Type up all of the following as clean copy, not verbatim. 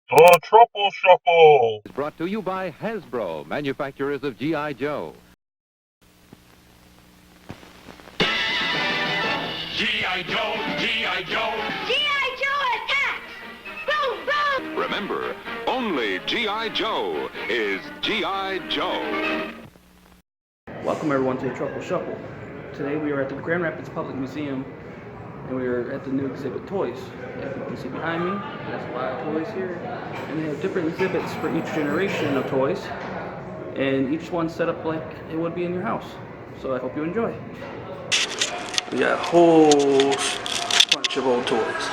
The Truffle Shuffle is brought to you by Hasbro, manufacturers of G.I. Joe. G.I. Joe, G.I. Joe. G.I. Joe attacks! Boom, boom! Remember, only G.I. Joe is G.I. Joe. Welcome everyone to the Truffle Shuffle. Today we are at the Grand Rapids Public Museum and we are at the new exhibit Toys. As you can see behind me, there's a lot of toys here. And they have different exhibits for each generation of toys. And each one's set up like it would be in your house. So I hope you enjoy. We got a whole bunch of old toys.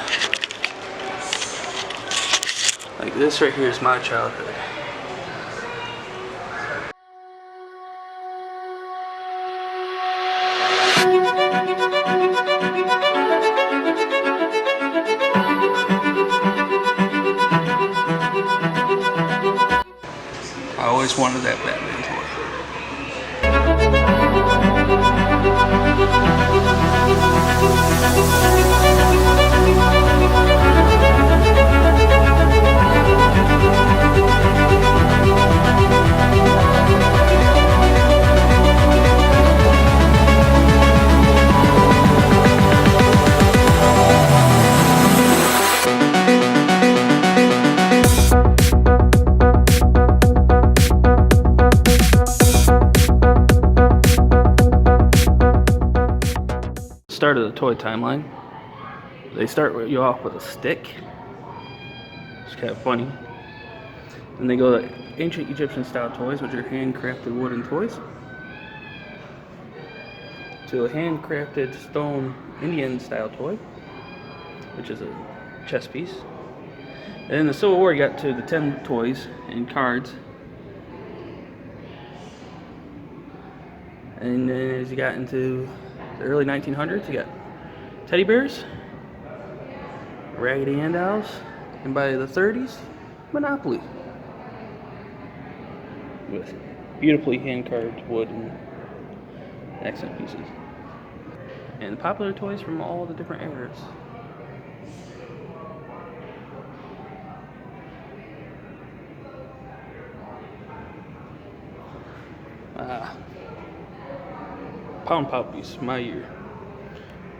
Like this right here is my childhood. I always wanted that Batman toy. Start of the toy timeline. They start you off with a stick. It's kind of funny. Then they go to ancient Egyptian style toys, which are handcrafted wooden toys, to a handcrafted stone Indian style toy, which is a chess piece. And in the Civil War, you got to the 10 toys and cards. And then as you got into the early 1900s, you got teddy bears, Raggedy Ann dolls, and by the 30s, Monopoly, with beautifully hand-carved wood and accent pieces, and popular toys from all the different eras. Pound Poppies, my year.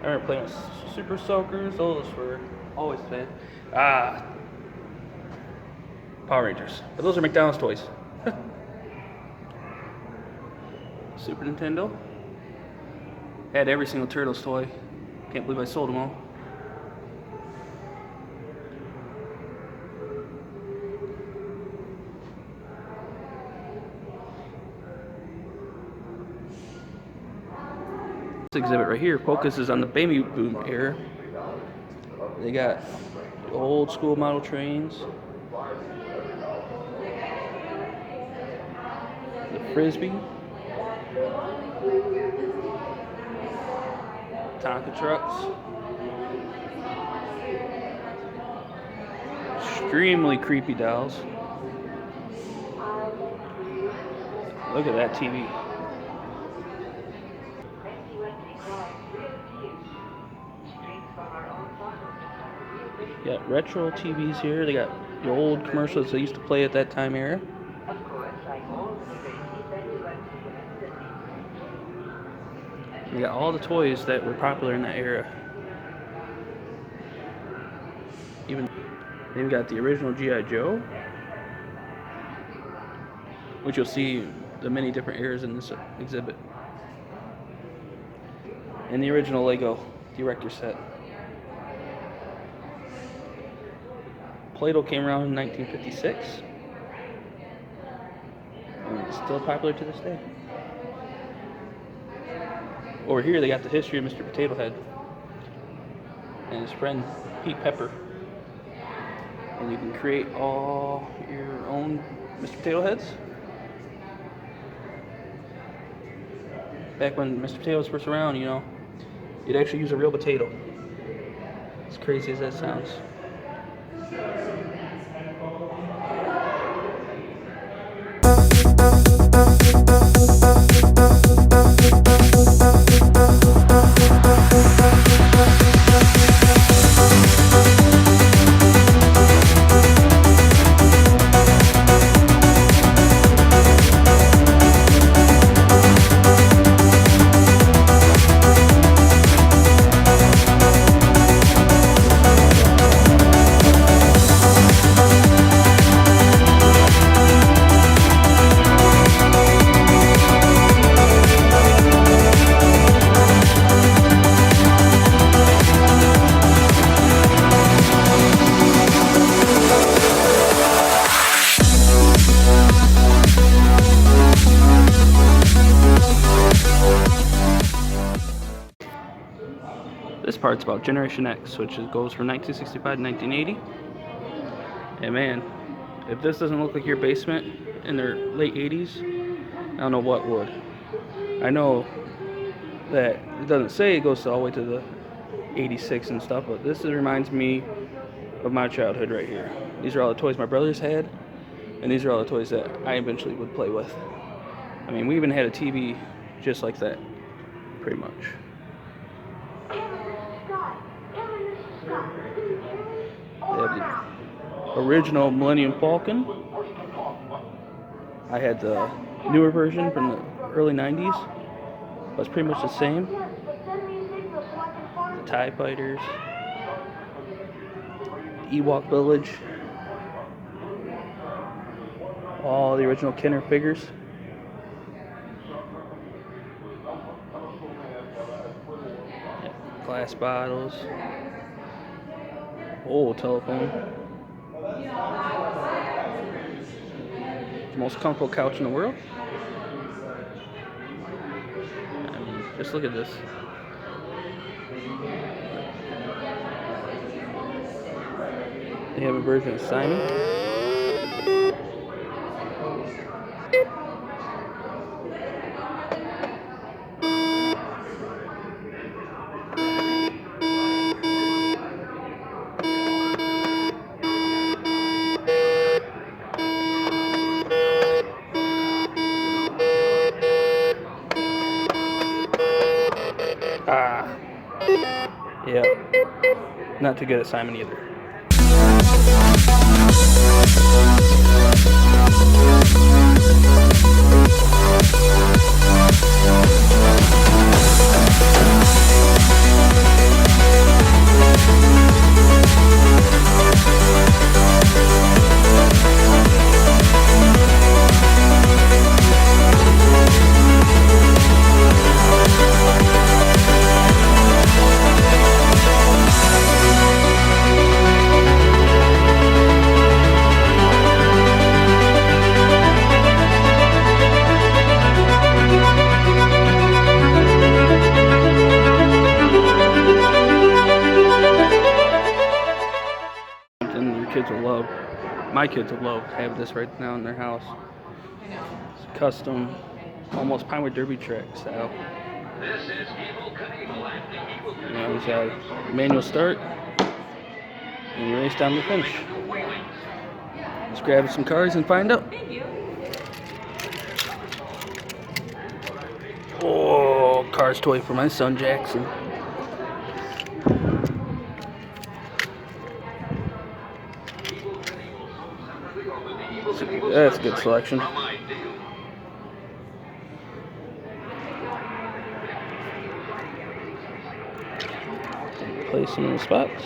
I remember playing with Super Soakers, those were always fun. Power Rangers. But those are McDonald's toys. Super Nintendo. Had every single Turtles toy. Can't believe I sold them all. This exhibit right here focuses on the baby boom era. They got old school model trains, the Frisbee, Tonka trucks, extremely creepy dolls. Look at that TV. Got retro TVs here. They got the old commercials they used to play at that time era. They got all the toys that were popular in that era. Even they've got the original G.I. Joe, which you'll see the many different eras in this exhibit, and the original Lego Director set. Play-Doh came around in 1956, and it's still popular to this day. Over here they got the history of Mr. Potato Head and his friend Pete Pepper, and you can create all your own Mr. Potato Heads. Back when Mr. Potato was first around, you know, you'd actually use a real potato. As crazy as that sounds. parts about Generation X, which goes from 1965 to 1980. And man, if this doesn't look like your basement in their late 80s, I don't know what would. I know that it doesn't say it goes all the way to the 86 and stuff, but this reminds me of my childhood right here. These are all the toys my brothers had, and these are all the toys that I eventually would play with. I mean, we even had a TV just like that, pretty much. They have the original Millennium Falcon. I had the newer version from the early 90s, but it's pretty much the same. The TIE Fighters, Ewok Village, all the original Kenner figures. Glass bottles, old telephone, the most comfortable couch in the world. I mean, just look at this. They have a version of Simon. Yeah, not too good at Simon either. Kids will love. My kids will love have this right now in their house. It's custom, almost Pinewood Derby track style. You know, he's got a manual start and you race down the finish. Let's grab some cars and find out. Oh, Cars toy for my son Jackson. That's a good selection. Place them in the spots.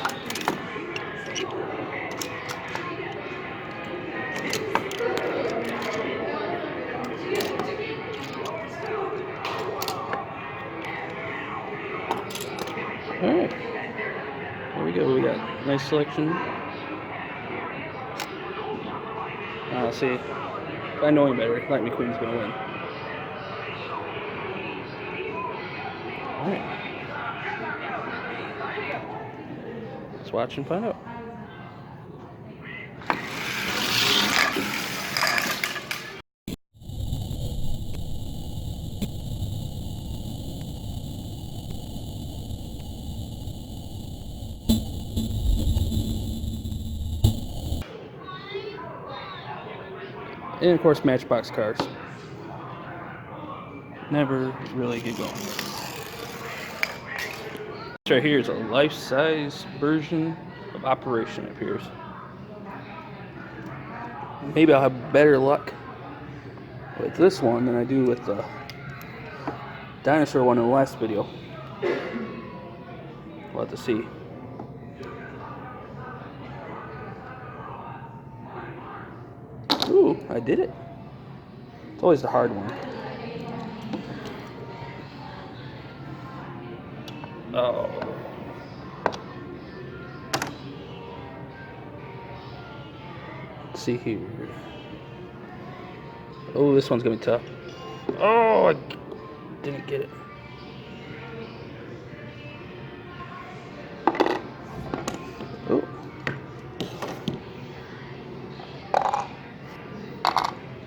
Alright. There we go. We got a nice selection. See, if I know any better, Lightning McQueen's gonna win. Alright. Let's watch and find out. And of course, Matchbox cars. Never really get going. This right here is a life-size version of Operation, it appears. Maybe I'll have better luck with this one than I do with the dinosaur one in the last video. We'll have to see. Ooh, I did it. It's always the hard one. Oh. Let's see here. Oh, this one's gonna be tough. Oh, I didn't get it.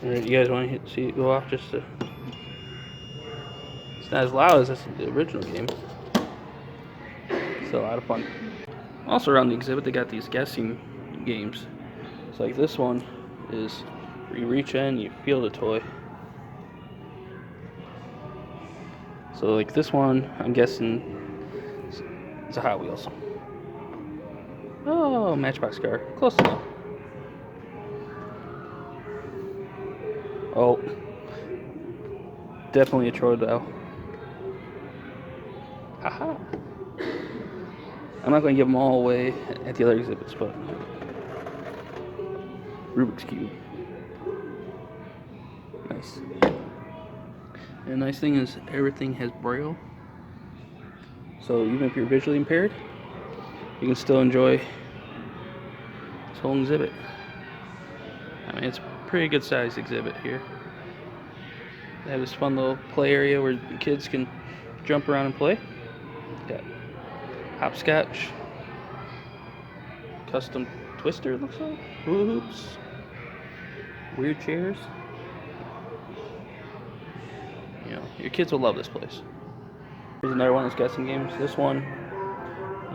Alright, you guys want to see it go off just to... It's not as loud as the original game. Still a lot of fun. Also around the exhibit, they got these guessing games. So like this one is where you reach in, you feel the toy. So like this one, I'm guessing it's a Hot Wheels. Oh, Matchbox car. Close enough. Oh. Definitely a Troy Dow. Haha. I'm not going to give them all away at the other exhibits, but Rubik's Cube. Nice. And the nice thing is everything has Braille. So even if you're visually impaired, you can still enjoy this whole exhibit. I mean, it's a pretty good sized exhibit here. They have this fun little play area where the kids can jump around and play. Got hopscotch, custom twister, it looks like, hula hoops, weird chairs. You know, your kids will love this place. Here's another one of those guessing games. This one,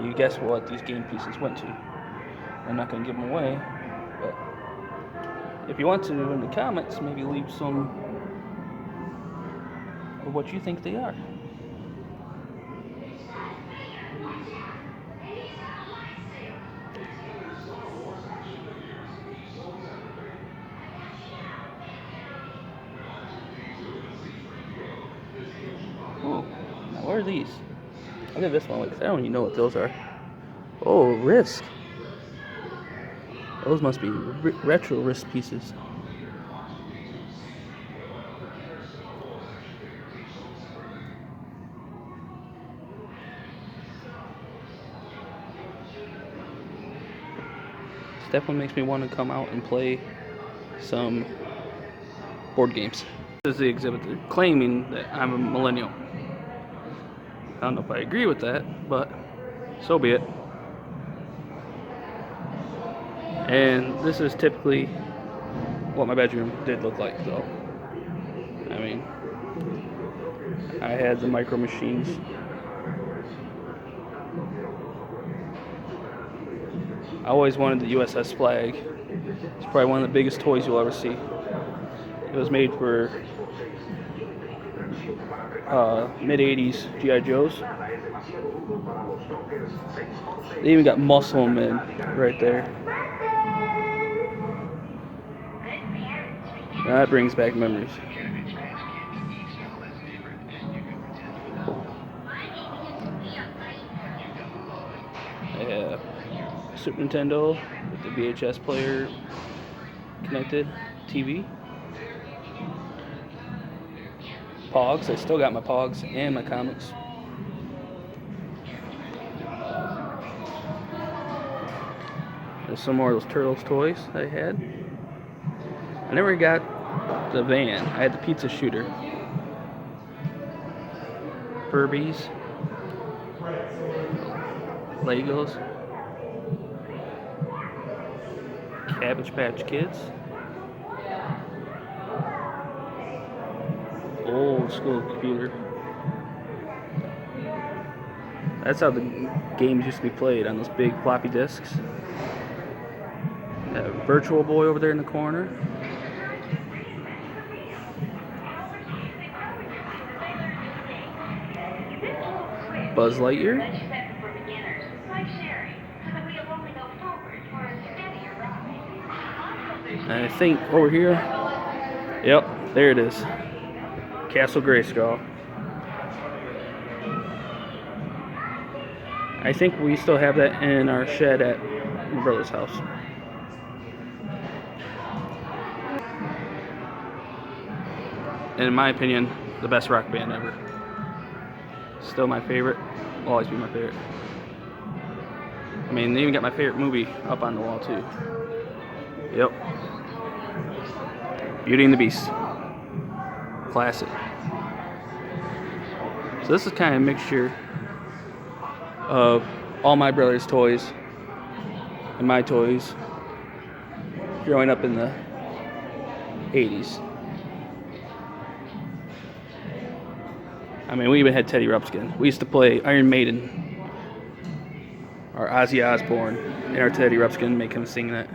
you guess what these game pieces went to. I'm not going to give them away, but if you want to, in the comments, maybe leave some of what you think they are. Oh, now what are these? I'll give this one away because I don't even know what those are. Oh, Risk. Those must be retro Risk pieces. This definitely makes me want to come out and play some board games. This is the exhibit. They're claiming that I'm a millennial. I don't know if I agree with that, but so be it. And this is typically what my bedroom did look like, though. I mean, I had the micro machines. I always wanted the USS Flag. It's probably one of the biggest toys you'll ever see. It was made for mid-80s G.I. Joes. They even got Muscle Men right there. That brings back memories. Yeah, Super Nintendo with the VHS player connected TV. Pogs, I still got my Pogs and my comics. There's some more of those Turtles toys I had. I never got the van. I had the pizza shooter. Furbies. Legos. Cabbage Patch Kids. Old school computer. That's how the games used to be played, on those big floppy disks. That Virtual Boy over there in the corner. Buzz Lightyear. And I think over here, yep, there it is. Castle Grayskull. I think we still have that in our shed at my brother's house. And in my opinion, the best rock band ever. Still my favorite. Will always be my favorite. I mean, they even got my favorite movie up on the wall too. Yep. Beauty and the Beast. Classic. So this is kind of a mixture of all my brother's toys and my toys growing up in the 80s. I mean, we even had Teddy Ruxpin. We used to play Iron Maiden or Ozzy Osbourne in our Teddy Ruxpin, make him sing that.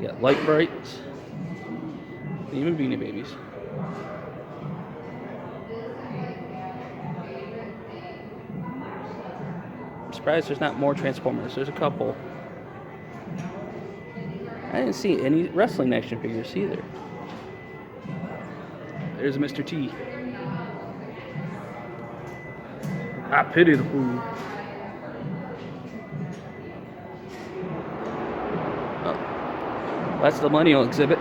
You got Light Brights, even Beanie Babies. I'm surprised there's not more Transformers. There's a couple. I didn't see any wrestling action figures either. There's Mr. T. I pity the fool. Oh, that's the millennial exhibit.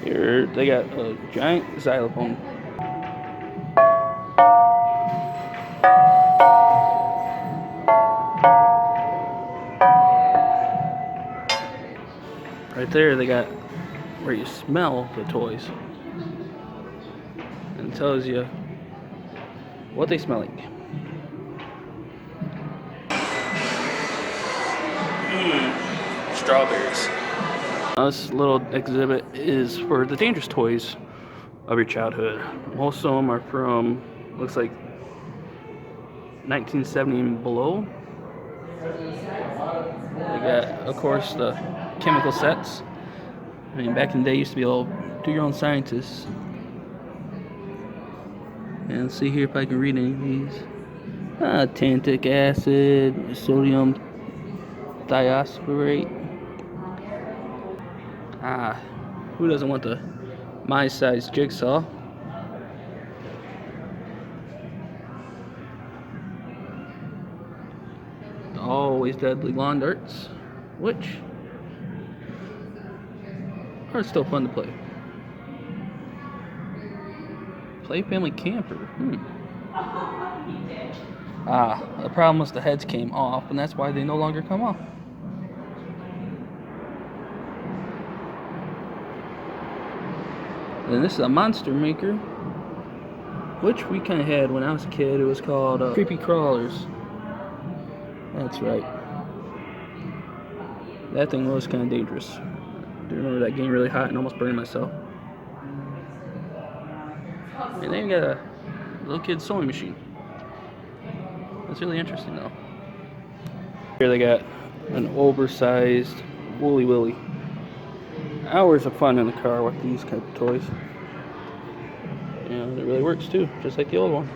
Here they got a giant xylophone. Right there they got where you smell the toys. And it tells you what they smell like. Strawberries. This little exhibit is for the dangerous toys of your childhood. Most of them are from, looks like, 1970 and below. They got, of course, the chemical sets. I mean, back in the day, you used to be able to do your own scientists. And see here if I can read any of these. Tannic acid, sodium thiophosphate. Who doesn't want the my size jigsaw? Always deadly lawn darts, which are still fun to play. Play Family Camper. The problem was the heads came off, and that's why they no longer come off. And this is a monster maker, which we kind of had when I was a kid. It was called Creepy Crawlers. That's right. That thing was kind of dangerous. I do remember that getting really hot and almost burning myself. And then you got a little kid's sewing machine. That's really interesting though. Here they got an oversized Woolly Willy. Hours of fun in the car with these kind of toys. And it really works too, just like the old one.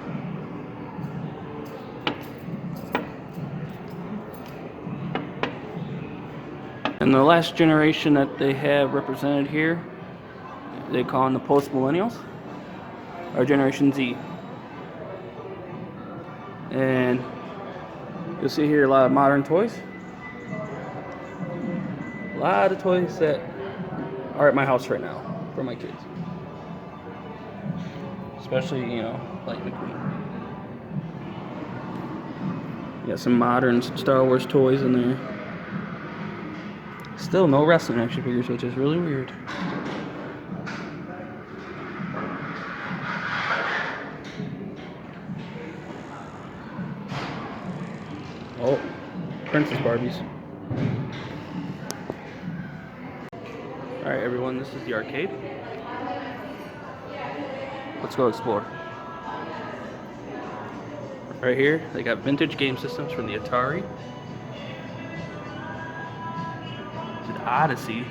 And the last generation that they have represented here, they call them the post-millennials, or Generation Z. And you'll see here a lot of modern toys. A lot of toys that are at my house right now for my kids. Especially, you know, like McQueen. You got some modern Star Wars toys in there. Still no wrestling action figures, which is really weird. Oh, Princess Barbies. Alright everyone, this is the arcade. Let's go explore. Right here, they got vintage game systems from the Atari. The Odyssey,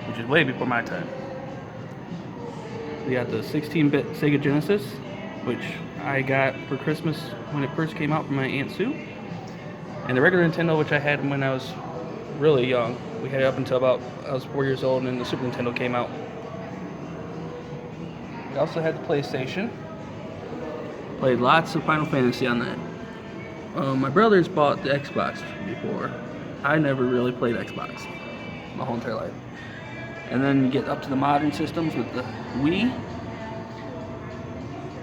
which is way before my time. We got the 16-bit Sega Genesis, which I got for Christmas when it first came out from my Aunt Sue. And the regular Nintendo, which I had when I was really young. We had it up until about I was 4 years old, and then the Super Nintendo came out. We also had the PlayStation. Played lots of Final Fantasy on that. My brothers bought the Xbox before. I never really played Xbox my whole entire life. And then you get up to the modern systems with the Wii,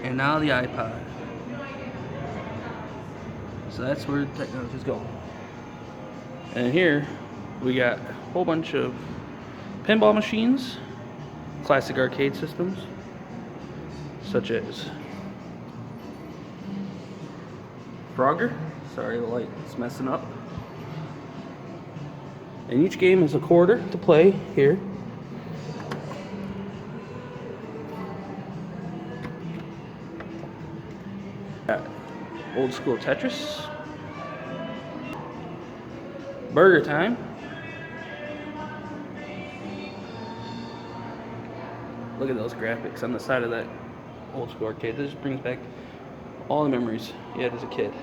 and now the iPod. So that's where technology's going. And here we got a whole bunch of pinball machines, classic arcade systems, such as Frogger. Sorry, the light's messing up. And each game is a quarter to play here. Got old school Tetris. Burger Time. Look at those graphics on the side of that old school arcade. This just brings back all the memories you had as a kid.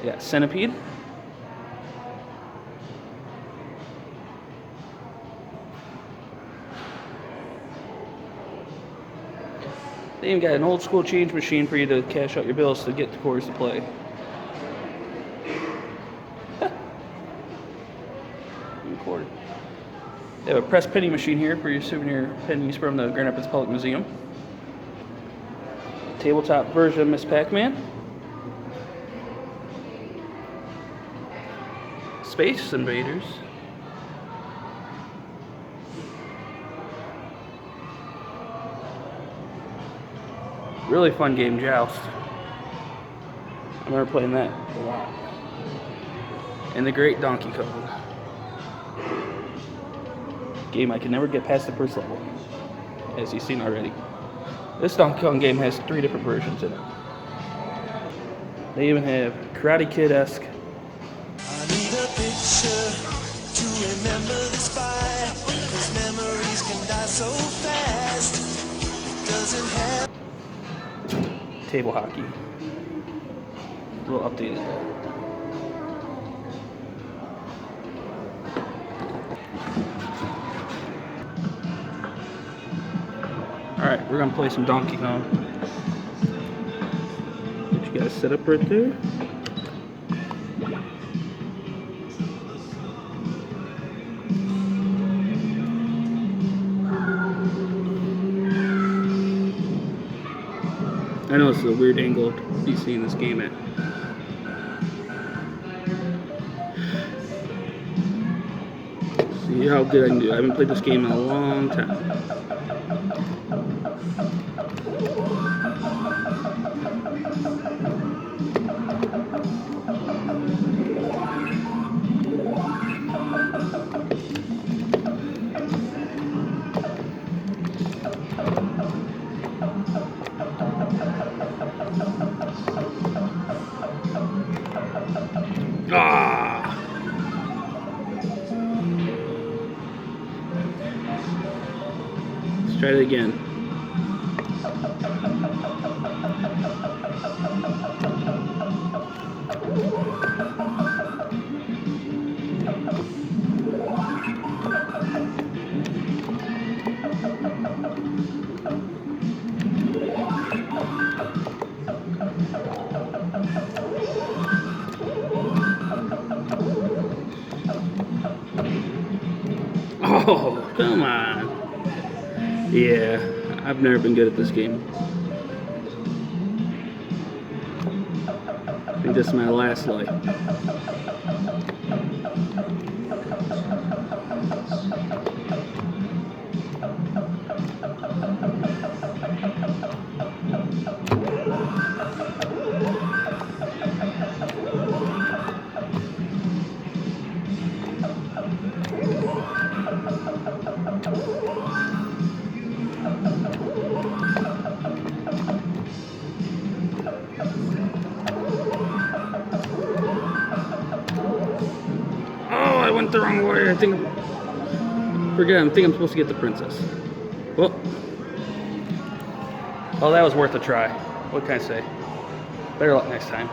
You got Centipede. They even got an old school change machine for you to cash out your bills to get the quarters to play. Quarter. They have a press penny machine here for your souvenir pennies from the Grand Rapids Public Museum. Tabletop version of Miss Pac-Man. Space Invaders. Really fun game, Joust. I remember playing that a lot. And the Great Donkey Kong. Game I can never get past the first level, as you've seen already. This Donkey Kong game has 3 different versions in it. They even have Karate Kid-esque. I need a picture to remember this by, 'cause memories can die so fast. It doesn't have Table hockey. A little updated though. Alright, we're gonna play some Donkey Kong. Get you guys set up right there. I know it's a weird angle to be seeing this game at. See how good I can do. I haven't played this game in a long time. Ah! Let's try it again. Oh, come on. Yeah, I've never been good at this game. I think this is my last life. went the wrong way. I think I'm supposed to get the princess. Well, oh, that was worth a try. What can I say? Better luck next time.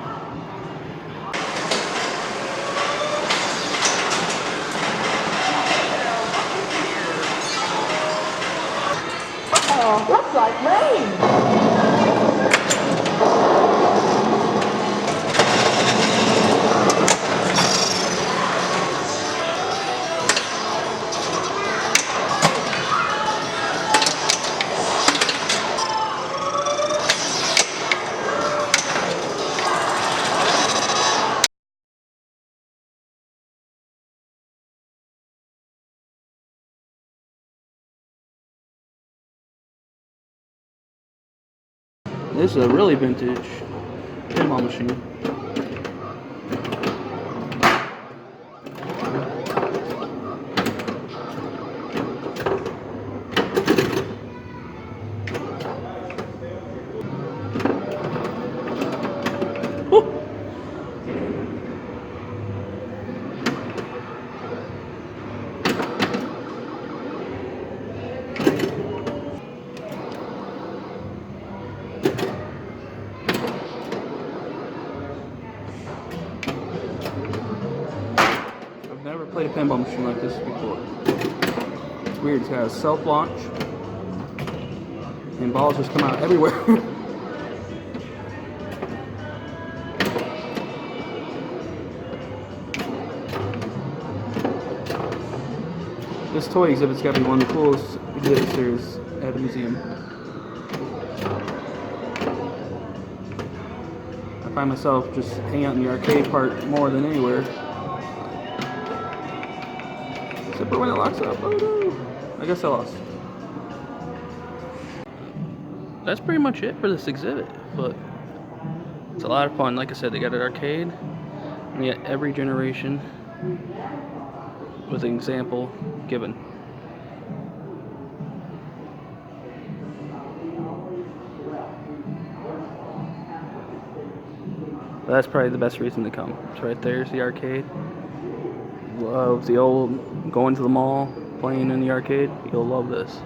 Oh, looks like rain. This is a really vintage pinball machine. Woo! I've never played a pinball machine like this before. It's weird. It's got a self-launch, and balls just come out everywhere. This toy exhibit's got to be one of the coolest exhibits there's at the museum. I find myself just hanging out in the arcade part more than anywhere. Except for when it locks up. Oh no! I guess I lost. That's pretty much it for this exhibit, but it's a lot of fun. Like I said, they got an arcade, and yet every generation with an example given. But that's probably the best reason to come. It's right there's the arcade. Love the old going to the mall, playing in the arcade. You'll love this.